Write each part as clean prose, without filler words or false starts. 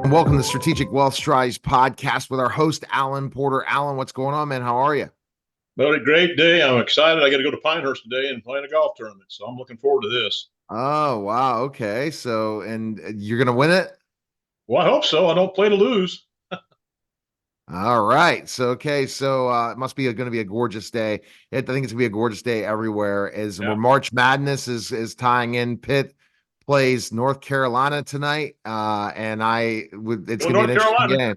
And welcome to the Strategic Wealth Strategies podcast with our host, Alan Porter. Alan, what's going on, man? How are you? Well, a great day. I'm excited. I got to go to Pinehurst today and play in a golf tournament. So I'm looking forward to this. Oh, wow. Okay. So, and you're going to win it? Well, I hope so. I don't play to lose. All right. So, okay. So, it must be going to be a gorgeous day. I think it's going to be a gorgeous day everywhere as Yeah. where March Madness is tying in. Pitt plays North Carolina tonight. And it's Go going to be an North interesting Carolina. game.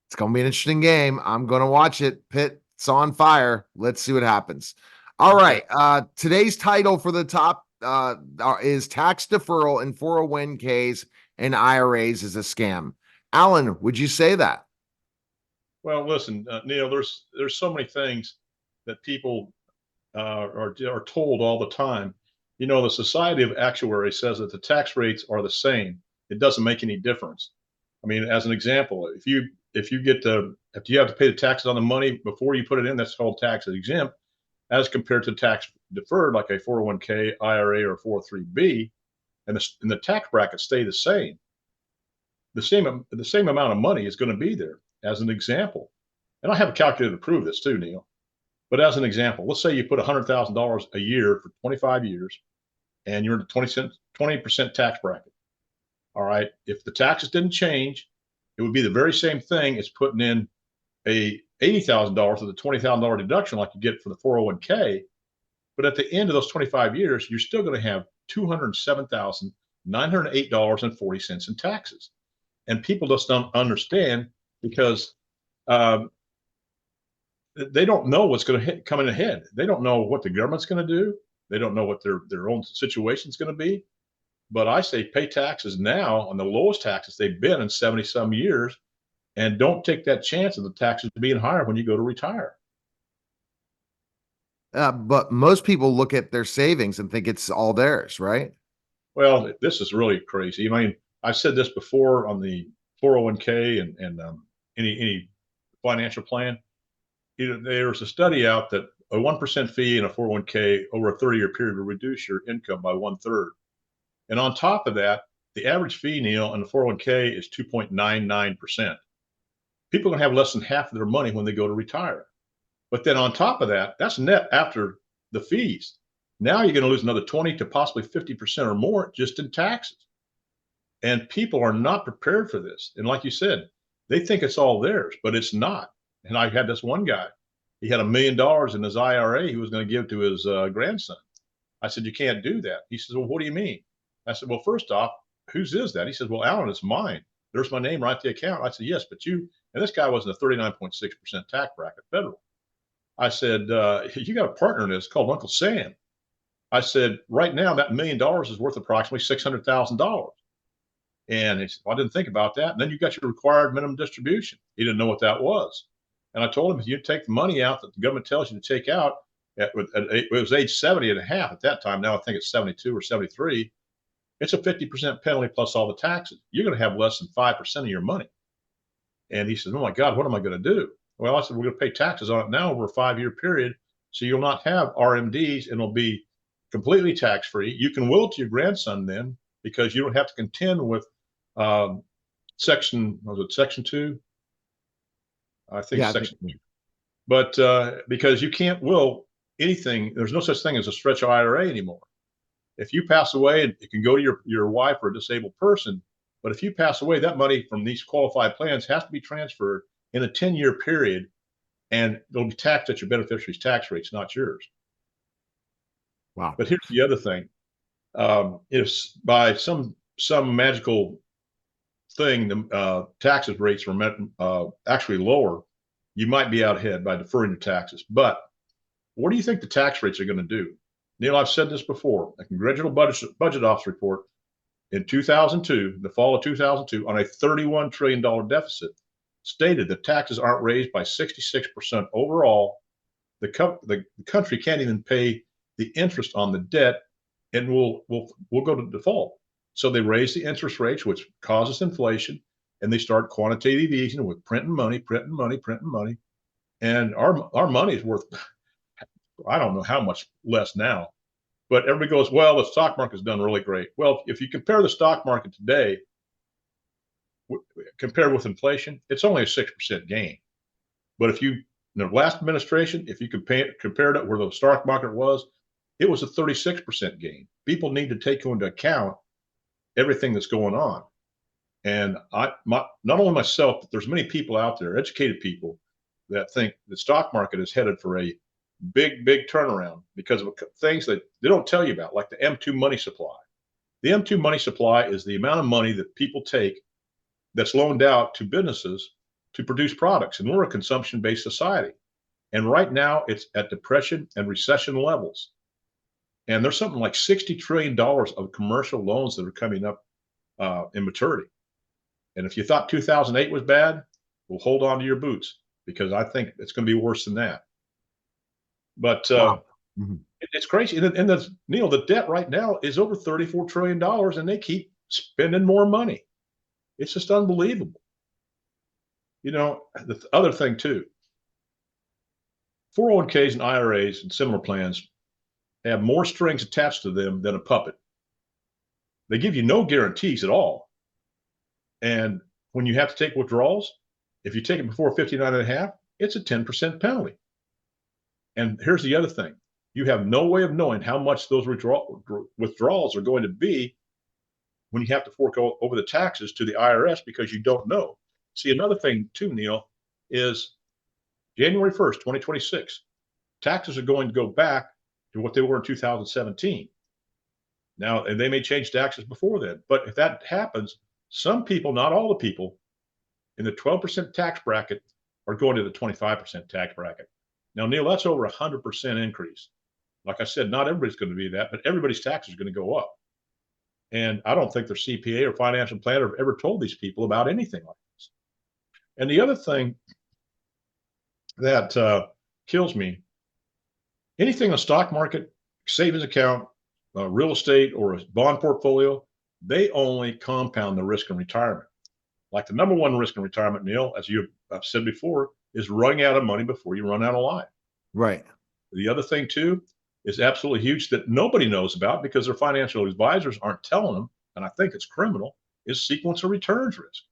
It's going to be an interesting game. I'm going to watch it. Pitt's on fire. Let's see what happens. All Okay. right. Today's title for the top is tax deferral in 401ks and IRAs is a scam. Alan, would you say that? Well, listen, Neil. There's so many things that people are told all the time. You know, the Society of Actuaries says that the tax rates are the same. It doesn't make any difference. I mean, as an example, if you if you have to pay the taxes on the money before you put it in, that's called tax exempt, as compared to tax deferred, like a 401k, IRA, or 403b, and the tax brackets stay the same. The same amount of money is going to be there. As an example, and I have a calculator to prove this too, Neil. But as an example, let's say you put $100,000 a year for 25 years, and you're in the 20% tax bracket. All right. If the taxes didn't change, it would be the very same thing as putting in a $80,000 with a $20,000 deduction like you get for the 401k. But at the end of those 25 years, you're still going to have $207,908.40 in taxes. And people just don't understand because um, they don't know what's going to come in ahead. They don't know what the government's going to do. They don't know what their own situation is going to be. But I say pay taxes now on the lowest taxes they've been in 70 some years, and don't take that chance of the taxes being higher when you go to retire. But most people look at their savings and think it's all theirs, right? Well, this is really crazy. I mean, I've said this before on the 401k and any financial plan. There was a study out that a 1% fee in a 401k over a 30-year period will reduce your income by 1/3. And on top of that, the average fee, Neil, in the 401k is 2.99%. People are going to have less than half of their money when they go to retire. But then on top of that, that's net after the fees. Now you're going to lose another 20 to possibly 50% or more just in taxes. And people are not prepared for this. And like you said, they think it's all theirs, but it's not. And I had this one guy, he had $1 million in his IRA he was going to give to his grandson. I said, you can't do that. He says, well, what do you mean? I said, well, first off, whose is that? He says, well, Alan, it's mine. There's my name right at the account. I said, yes, but and this guy was in a 39.6% tax bracket federal. I said, you got a partner in this called Uncle Sam. I said, right now, that $1 million is worth approximately $600,000. And he said, well, I didn't think about that. And then you got your required minimum distribution. He didn't know what that was. And I told him, if you take the money out that the government tells you to take out, it was age 70 and a half at that time. Now I think it's 72 or 73. It's a 50% penalty plus all the taxes. You're going to have less than 5% of your money. And he said, oh my God, what am I going to do? Well, I said, we're going to pay taxes on it now over a 5-year period. So you'll not have RMDs and it'll be completely tax free. You can will it to your grandson then because you don't have to contend with section 2? I think Yeah, it's section 2. But because you can't will anything, there's no such thing as a stretch IRA anymore. If you pass away, it can go to your wife or a disabled person. But if you pass away, that money from these qualified plans has to be transferred in a 10-year period, and it'll be taxed at your beneficiary's tax rates, not yours. wow. But here's the other thing: if by some magical thing the taxes rates were actually lower, you might be out ahead by deferring your taxes. But what do you think the tax rates are going to do? Neil, I've said this before. A congressional budget office report in 2002, the fall of 2002, on a $31 trillion deficit, stated that taxes aren't raised by 66% overall. The country can't even pay the interest on the debt, and we'll go to default. So they raise the interest rates, which causes inflation, and they start quantitative easing with printing money, and our money is worth I don't know how much less now. But everybody goes, well, the stock market's done really great. Well, if you compare the stock market today compared with inflation, it's only a 6% gain. But if you, in the last administration, if you compared it where the stock market was, it was a 36% gain. People need to take into account everything that's going on. And not only myself, but there's many people out there, educated people, that think the stock market is headed for a big turnaround because of things that they don't tell you about, like the M2 money supply. The M2 money supply is the amount of money that people take that's loaned out to businesses to produce products. And we're a consumption-based society. And right now it's at depression and recession levels. And there's something like $60 trillion of commercial loans that are coming up in maturity. And if you thought 2008 was bad, well, hold on to your boots, because I think it's going to be worse than that. But Wow. it's crazy. And Neil, the debt right now is over $34 trillion, and they keep spending more money. It's just unbelievable. You know, the other thing too, 401ks and IRAs and similar plans have more strings attached to them than a puppet. They give you no guarantees at all. And when you have to take withdrawals, if you take it before 59 and a half, it's a 10% penalty. And here's the other thing. You have no way of knowing how much those withdrawals are going to be when you have to fork over the taxes to the IRS, because you don't know. See, another thing too, Neil, is January 1st, 2026, taxes are going to go back to what they were in 2017. Now, and they may change taxes before then, but if that happens, some people, not all the people, in the 12% tax bracket are going to the 25% tax bracket. Now, Neil, that's over 100% increase. Like I said, not everybody's going to be that, but everybody's taxes are going to go up. And I don't think their CPA or financial planner have ever told these people about anything like this. And the other thing that kills me, anything in the stock market, savings account, real estate, or a bond portfolio, they only compound the risk in retirement. Like the number one risk in retirement, Neil, as I've said before, is running out of money before you run out of life. Right. The other thing too is absolutely huge that nobody knows about because their financial advisors aren't telling them, and I think it's criminal, is sequence of returns risk.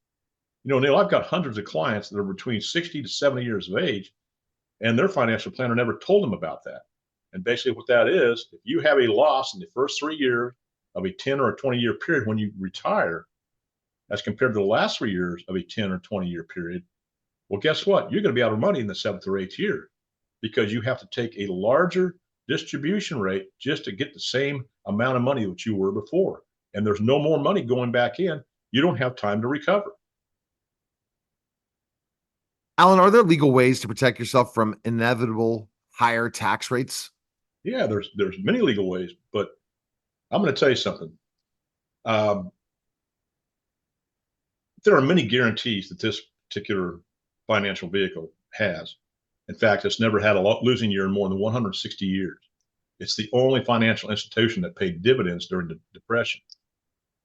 You know, Neil, I've got hundreds of clients that are between 60 to 70 years of age, and their financial planner never told them about that. And basically what that is, if you have a loss in the first 3 years of a 10 or a 20-year period when you retire, as compared to the last 3 years of a 10 or 20-year period, well, guess what? You're going to be out of money in the 7th or 8th year, because you have to take a larger distribution rate just to get the same amount of money that you were before. And there's no more money going back in. You don't have time to recover. Alan, are there legal ways to protect yourself from inevitable higher tax rates? Yeah, there's many legal ways, but I'm going to tell you something. There are many guarantees that this particular financial vehicle has. In fact, it's never had a losing year in more than 160 years. It's the only financial institution that paid dividends during the Depression.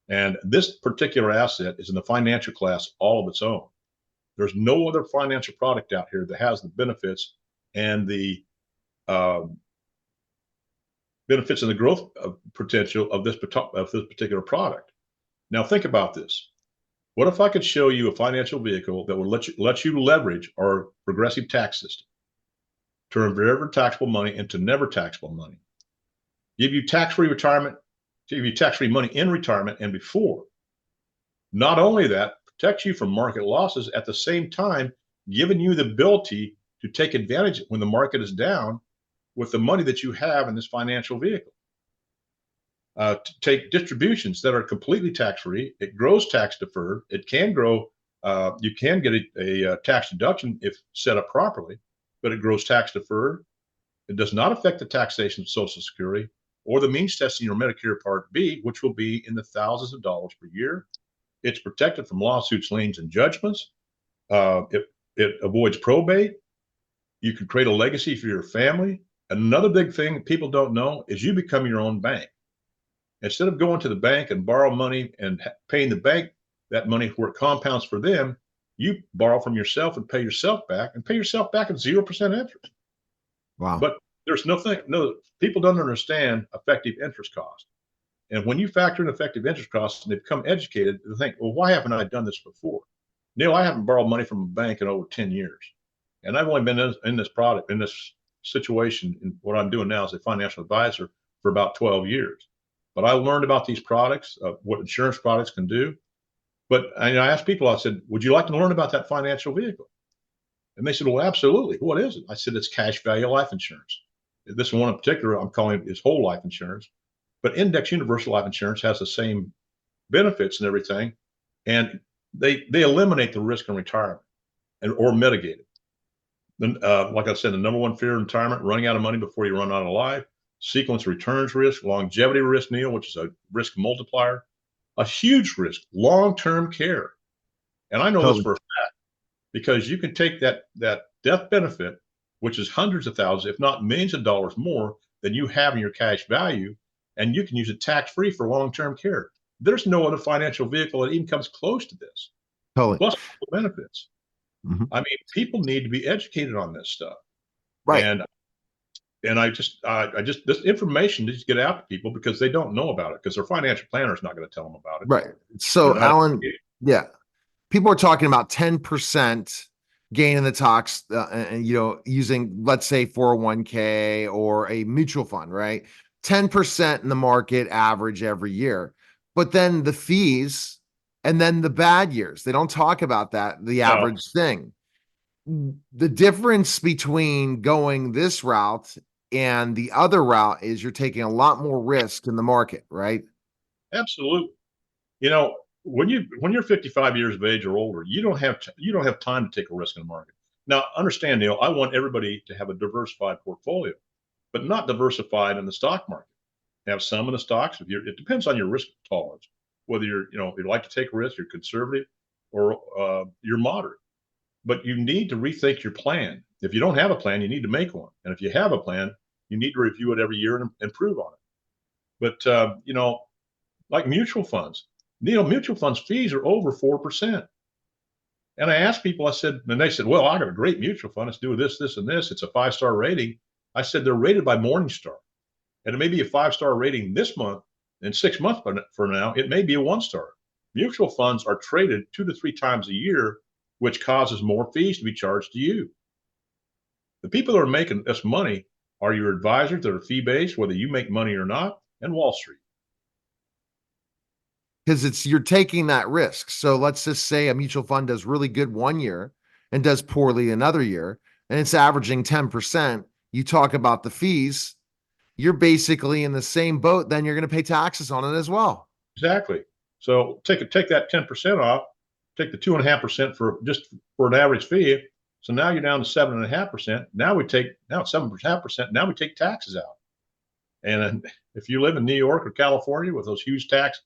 And this particular asset is in the financial class all of its own. There's no other financial product out here that has the benefits and the benefits and the growth potential of this particular product. Now, think about this. What if I could show you a financial vehicle that would let you leverage our progressive tax system, turn forever taxable money into never taxable money, give you tax-free retirement, give you tax-free money in retirement and before. Not only that, protects you from market losses, at the same time giving you the ability to take advantage when the market is down with the money that you have in this financial vehicle. To take distributions that are completely tax-free. It grows tax deferred. It can grow, you can get a tax deduction if set up properly, but it grows tax deferred. It does not affect the taxation of Social Security or the means testing your Medicare Part B, which will be in the thousands of dollars per year. It's protected from lawsuits, liens, and judgments. It avoids probate. You can create a legacy for your family. Another big thing people don't know is you become your own bank. Instead of going to the bank and borrow money and paying the bank that money where it compounds for them, you borrow from yourself and pay yourself back at 0% interest. Wow. But there's no, people don't understand effective interest cost. And when you factor in effective interest costs and they become educated, they think, well, why haven't I done this before? Neil, I haven't borrowed money from a bank in over 10 years. And I've only been in this product, in this situation, in what I'm doing now as a financial advisor for about 12 years. But I learned about these products, what insurance products can do. But I asked people, I said, would you like to learn about that financial vehicle? And they said, well, absolutely. What is it? I said, it's cash value life insurance. This one in particular, I'm calling it is whole life insurance. But index universal life insurance has the same benefits and everything. And they eliminate the risk in retirement or mitigate it. Then, like I said, the number one fear in retirement, running out of money before you run out of life, sequence returns risk, longevity risk, Neil, which is a risk multiplier, a huge risk, long-term care. And I know this for a fact because you can take that death benefit, which is hundreds of thousands, if not millions of dollars more than you have in your cash value, and you can use it tax-free for long-term care. There's no other financial vehicle that even comes close to this. Totally. Plus benefits. Mm-hmm. I mean, people need to be educated on this stuff. Right. And I just this information needs to get out to people because they don't know about it because their financial planner is not going to tell them about it. Right. So Alan, yeah, people are talking about 10% gain in the talks, and using, let's say, 401k or a mutual fund, right? 10% in the market average every year, but then the fees and then the bad years, they don't talk about that, the average thing. The difference between going this route and the other route is you're taking a lot more risk in the market, right? Absolutely. When you're 55 years of age or older, you don't have time to take a risk in the market. Now, understand, Neil, I want everybody to have a diversified portfolio, but not diversified in the stock market. Have some in the stocks. It depends on your risk tolerance, whether you like to take a risk, you're conservative, or you're moderate. But you need to rethink your plan. If you don't have a plan, you need to make one. And if you have a plan, you need to review it every year and improve on it. But like mutual funds, mutual funds fees are over 4%. And I asked people, I said, and they said, well, I got a great mutual fund. It's doing this, this, and this. It's a 5-star rating. I said, they're rated by Morningstar. And it may be a 5-star rating this month, and 6 months from now, it may be a 1-star. Mutual funds are traded 2 to 3 times a year, which causes more fees to be charged to you. The people that are making this money are your advisors that are fee-based, whether you make money or not, and Wall Street. Because you're taking that risk. So let's just say a mutual fund does really good one year and does poorly another year, and it's averaging 10%. You talk about the fees, you're basically in the same boat. Then you're going to pay taxes on it as well. Exactly. So take that 10% off, take the 2.5% for an average fee. So now you're down to 7.5%. Now it's 7.5%. Now we take taxes out. And if you live in New York or California with those huge tax,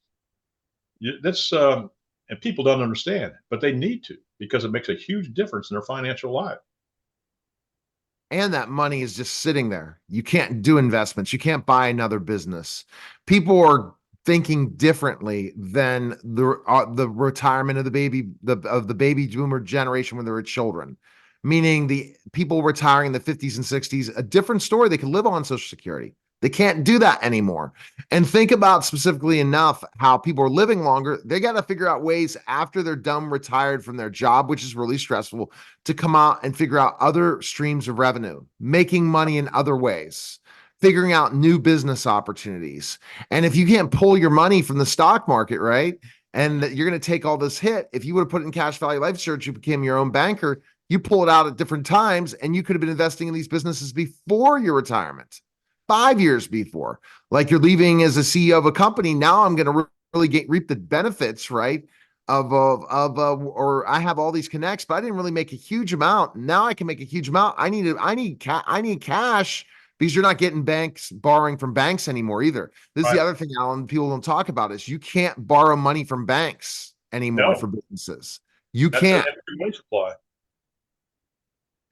and people don't understand, but they need to, because it makes a huge difference in their financial life. And that money is just sitting there. You can't do investments. You can't buy another business. People are thinking differently than the retirement of the baby boomer generation when they were children. Meaning the people retiring in the 50s and 60s, a different story. They could live on Social Security. They can't do that anymore. And think about specifically enough how people are living longer. They got to figure out ways after they're done retired from their job, which is really stressful, to come out and figure out other streams of revenue, making money in other ways, figuring out new business opportunities. And if you can't pull your money from the stock market, right, and you're going to take all this hit, if you would have put it in cash value life insurance, you became your own banker, you pull it out at different times, and you could have been investing in these businesses before your retirement. 5 years before, like you're leaving as a CEO of a company. Now I'm going to really reap the benefits, right? Or I have all these connects, but I didn't really make a huge amount. Now I can make a huge amount. I need cash because you're not getting borrowing from banks anymore either. This is the other thing, Alan, people don't talk about is you can't borrow money from banks anymore for businesses. That's can't. Money supply.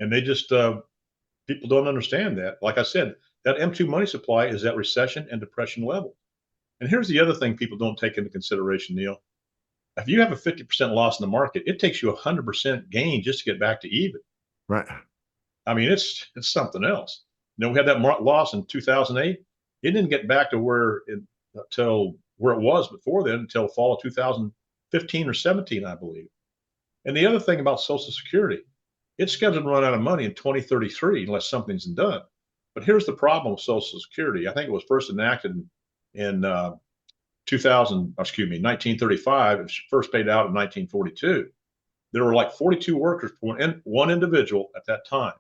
And they just, people don't understand that. Like I said, that M2 money supply is at recession and depression level. And here's the other thing people don't take into consideration, Neil. If you have a 50% loss in the market, it takes you 100% gain just to get back to even. Right. I mean, it's something else. We had that loss in 2008. It didn't get back to where until where it was before then until fall of 2015 or 17, I believe. And the other thing about Social Security, it's scheduled to run out of money in 2033 unless something's done. But here's the problem with Social Security. I think it was first enacted in 1935. It was first paid out in 1942. There were like 42 workers for one individual at that time.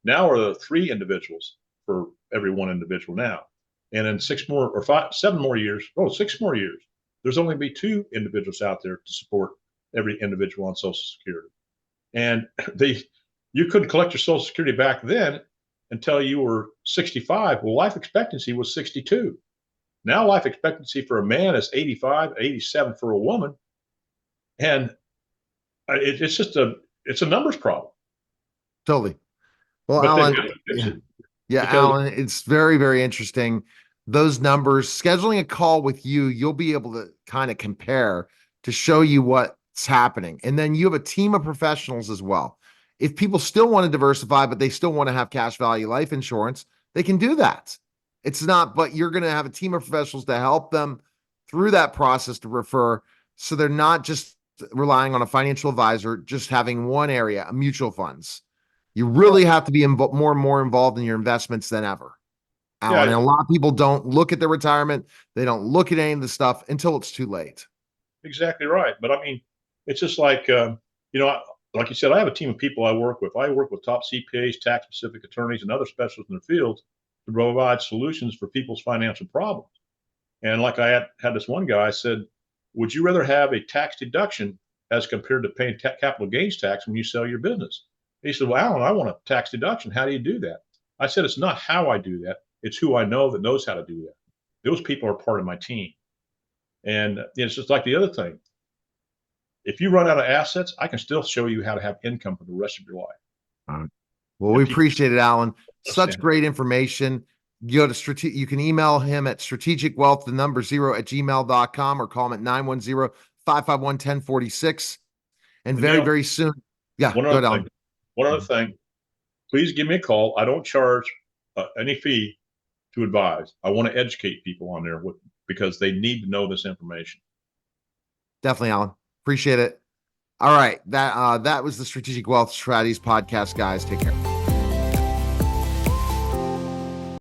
Now are 3 individuals for every one individual now. And in 6 more or 7 more years, 6 more years, there's only be 2 individuals out there to support every individual on Social Security. And you couldn't collect your Social Security back then until you were 65. Well, life expectancy was 62. Now life expectancy for a man is 85, 87 for a woman. And it's just it's a numbers problem. Totally. Well, But Alan, fix it yeah, because Alan, it's very, very interesting. Those numbers, scheduling a call with you, you'll be able to kind of compare to show you what's happening. And then you have a team of professionals as well. If people still want to diversify, but they still want to have cash value life insurance, they can do that. It's not, but you're going to have a team of professionals to help them through that process to refer. So they're not just relying on a financial advisor, just having one area, mutual funds. You really have to be more and more involved in your investments than ever, Alan. yeah, And a lot of people don't look at their retirement. They don't look at any of the stuff until it's too late. exactly right. But I mean, it's just like like you said, I have a team of people I work with. I work with top CPAs, tax specific attorneys, and other specialists in their fields to provide solutions for people's financial problems. And like I had this one guy said, would you rather have a tax deduction as compared to paying capital gains tax when you sell your business? He said, well, Alan, I want a tax deduction. How do you do that? I said, it's not how I do that. It's who I know that knows how to do that. Those people are part of my team. And it's just like the other thing. If you run out of assets, I can still show you how to have income for the rest of your life. All right. Well, we appreciate it, Alan. Such understand. great information. You go to you can email him at strategicwealth, the number 0 @gmail.com, or call him at 910-551-1046. And very, Neil, very soon. Yeah, one go other down. thing. One other thing. Please give me a call. I don't charge any fee to advise. I want to educate people on there because they need to know this information. Definitely, Alan. Appreciate it. All right. That was the Strategic Wealth Strategies podcast, guys. Take care.